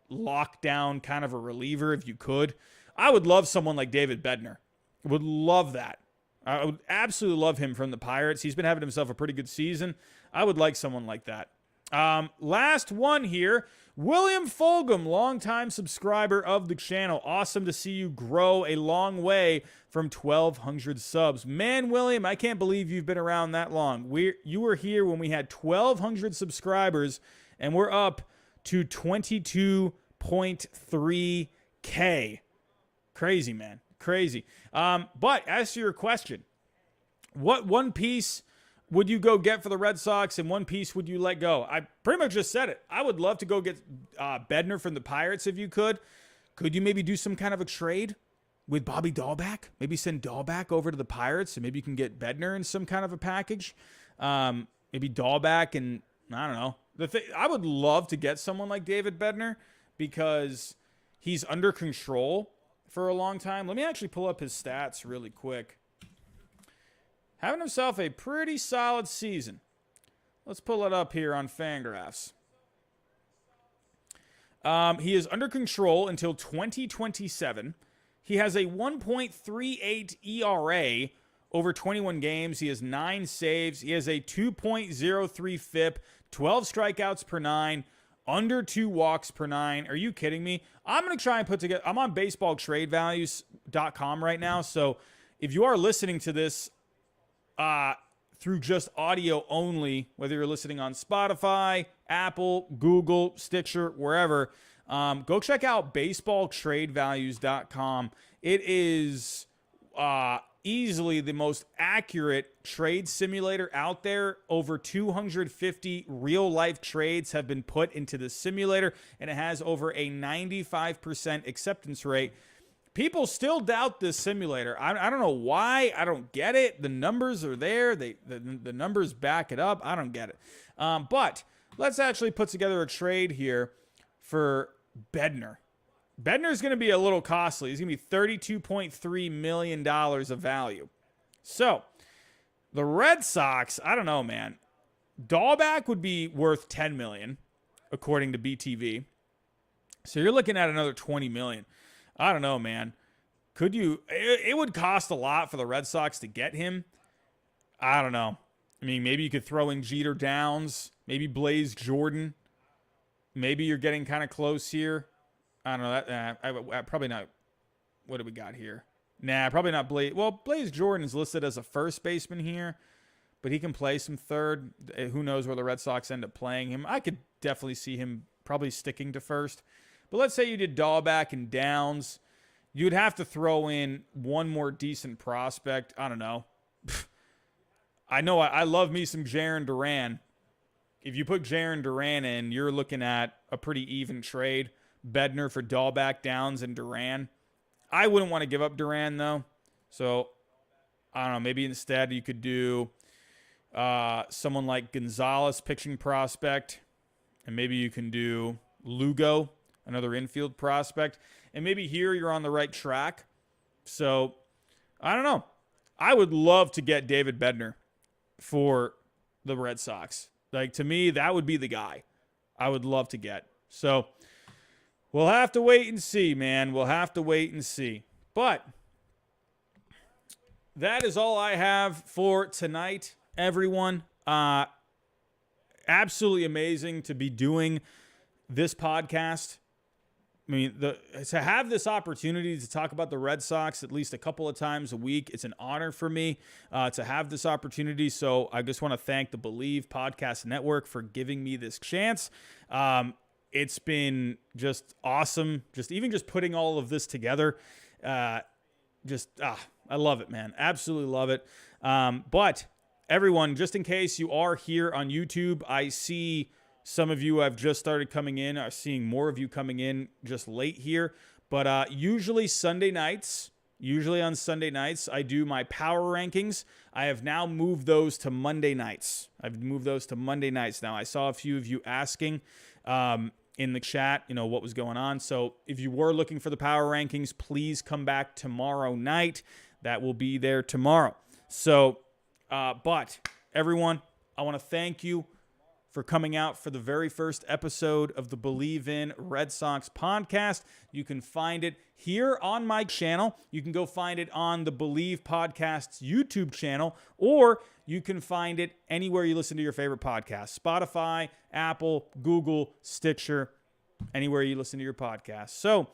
lockdown kind of a reliever if you could. I would love someone like David Bednar. Would love that. I would absolutely love him from the Pirates. He's been having himself a pretty good season. I would like someone like that. Last one here. William Fulgham, longtime subscriber of the channel. Awesome to see you grow a long way from 1,200 subs. Man, William, I can't believe you've been around that long. You were here when we had 1,200 subscribers, and we're up to 22.3K. Crazy, man. Crazy. But as to your question, what one piece would you go get for the Red Sox, and one piece would you let go? I pretty much just said it. I would love to go get Bednar from the Pirates if you could. Could you maybe do some kind of a trade with Bobby Dahlback? Maybe send Dahlback over to the Pirates, and maybe you can get Bednar in some kind of a package. Maybe Dahlback, and I don't know. I would love to get someone like David Bednar because he's under control for a long time. Let me actually pull up his stats really quick. Having himself a pretty solid season. Let's pull it up here on Fangraphs. He is under control until 2027. He has a 1.38 ERA over 21 games. He has 9 saves. He has a 2.03 FIP, 12 strikeouts per 9, under 2 walks per 9. Are you kidding me? I'm going to try and put together... I'm on baseballtradevalues.com right now, so if you are listening to this through just audio only, whether you're listening on Spotify, Apple, Google, Stitcher, wherever, go check out baseballtradevalues.com. It is easily the most accurate trade simulator out there. Over 250 real-life trades have been put into the simulator, and it has over a 95% acceptance rate. People still doubt this simulator. I don't know why. I don't get it. The numbers are there. The numbers back it up. I don't get it. But let's actually put together a trade here for Bednar. Bednar's going to be a little costly. He's going to be $32.3 million of value. So, the Red Sox, I don't know, man. Dahlback would be worth $10 million, according to BTV. So, you're looking at another $20 million. I don't know, man. Could you... It would cost a lot for the Red Sox to get him. I don't know. I mean, maybe you could throw in Jeter Downs. Maybe Blaze Jordan. Maybe you're getting kind of close here. I don't know. That probably not. What do we got here? Nah, probably not Blaze. Well, Blaze Jordan is listed as a first baseman here, but he can play some third. Who knows where the Red Sox end up playing him? I could definitely see him probably sticking to first. But let's say you did Dahlback and Downs. You'd have to throw in one more decent prospect. I don't know. I love me some Jaron Duran. If you put Jaron Duran in, you're looking at a pretty even trade. Bednar for Dahlback, Downs, and Duran. I wouldn't want to give up Duran, though. So, I don't know. Maybe instead you could do someone like Gonzalez, pitching prospect. And maybe you can do Lugo, another infield prospect. And maybe here you're on the right track. So, I don't know. I would love to get David Bednar for the Red Sox. Like, to me, that would be the guy I would love to get. So, we'll have to wait and see, man. We'll have to wait and see. But that is all I have for tonight, everyone. Absolutely amazing to be doing this podcast. I mean, to have this opportunity to talk about the Red Sox at least a couple of times a week, it's an honor for me to have this opportunity. So I just want to thank the BLEAV Podcast Network for giving me this chance. It's been just awesome. Just putting all of this together. I love it, man. Absolutely love it. But everyone, just in case you are here on YouTube, I see some of you have just started coming in. I'm seeing more of you coming in just late here. But usually on Sunday nights, I do my power rankings. I have now moved those to Monday nights. Now. I saw a few of you asking in the chat, what was going on. So if you were looking for the power rankings, please come back tomorrow night. That will be there tomorrow. So, but everyone, I want to thank you for coming out for the very first episode of the Believe in Red Sox podcast. You can find it here on my channel. You can go find it on the BLEAV Podcast's YouTube channel, or you can find it anywhere you listen to your favorite podcast. Spotify, Apple, Google, Stitcher, anywhere you listen to your podcast. So,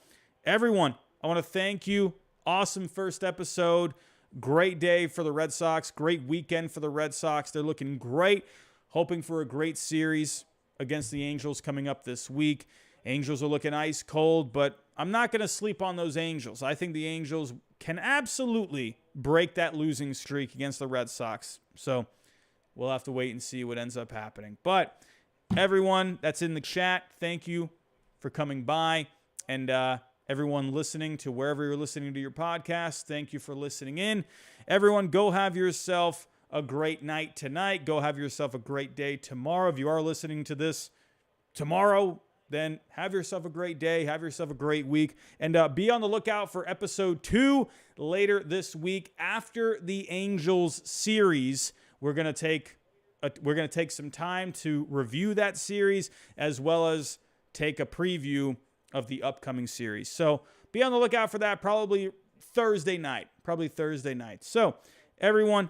everyone, I want to thank you. Awesome first episode. Great day for the Red Sox. Great weekend for the Red Sox. They're looking great. Hoping for a great series against the Angels coming up this week. Angels are looking ice cold, but I'm not going to sleep on those Angels. I think the Angels can absolutely break that losing streak against the Red Sox. So we'll have to wait and see what ends up happening. But everyone that's in the chat, thank you for coming by. And everyone listening to wherever you're listening to your podcast, thank you for listening in. Everyone, go have yourself a great night tonight. Go have yourself a great day tomorrow. If you are listening to this tomorrow, then have yourself a great day. Have yourself a great week. And be on the lookout for episode 2 later this week. After the Angels series, we're going to take some time to review that series, as well as take a preview of the upcoming series. So be on the lookout for that probably Thursday night. So everyone,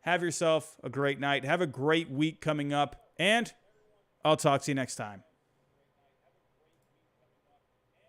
have yourself a great night. Have a great week coming up, and I'll talk to you next time.